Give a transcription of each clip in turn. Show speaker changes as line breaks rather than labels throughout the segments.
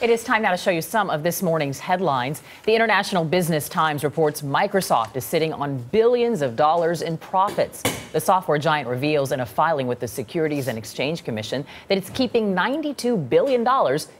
It is time now to show you some of this morning's headlines. The International Business Times reports Microsoft is sitting on billions of dollars in profits. The software giant reveals in a filing with the Securities and Exchange Commission that it's keeping $92 billion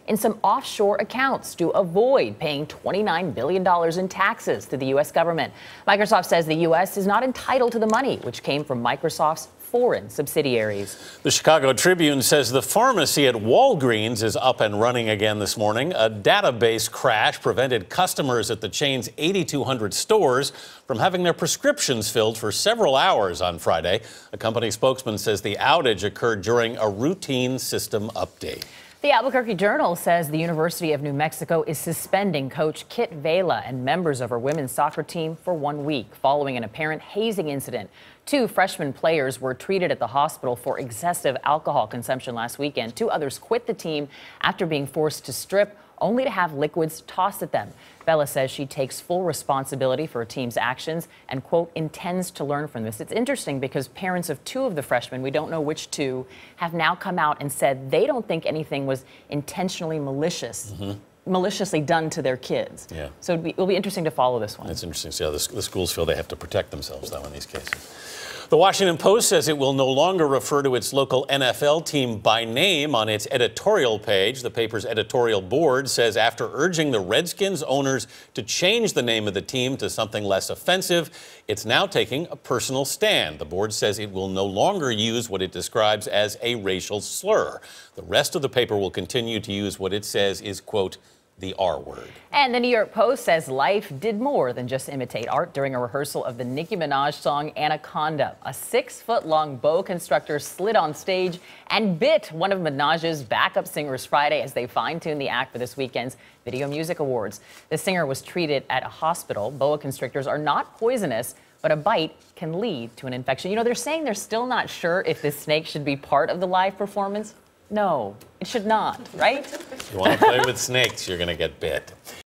in some offshore accounts to avoid paying $29 billion in taxes to the U.S. government. Microsoft says the U.S. is not entitled to the money, which came from Microsoft's foreign subsidiaries.
The Chicago Tribune says the pharmacy at Walgreens is up and running again this morning. A database crash prevented customers at the chain's 8,200 stores from having their prescriptions filled for several hours on Friday. A company spokesman says the outage occurred during a routine system update.
The Albuquerque Journal says the University of New Mexico is suspending coach Kit Vela and members of her women's soccer team for 1 week following an apparent hazing incident. 2 freshman players were treated at the hospital for excessive alcohol consumption last weekend. 2 others quit the team after being forced to strip, only to have liquids tossed at them. Vela says she takes full responsibility for her team's actions and, quote, intends to learn from this. It's interesting because parents of 2 of the freshmen, we don't know which 2, have now come out and said they don't think anything was intentionally maliciously done to their kids.
Yeah.
So it'll be interesting to follow this one.
It's interesting to see how the schools feel they have to protect themselves, though, in these cases. The Washington Post says it will no longer refer to its local NFL team by name on its editorial page. The paper's editorial board says after urging the Redskins owners to change the name of the team to something less offensive, it's now taking a personal stand. The board says it will no longer use what it describes as a racial slur. The rest of the paper will continue to use what it says is, quote, the R word.
And the New York Post says Life did more than just imitate art during a rehearsal of the Nicki Minaj song Anaconda. A 6-foot-long boa constrictor slid on stage and bit one of Minaj's backup singers Friday as they fine-tuned the act for this weekend's Video Music Awards. The singer was treated at a hospital. Boa constrictors are not poisonous, but a bite can lead to an infection. You know, they're saying they're still not sure if this snake should be part of the live performance. No, it should not, right?
You want to play with snakes, you're going to get bit.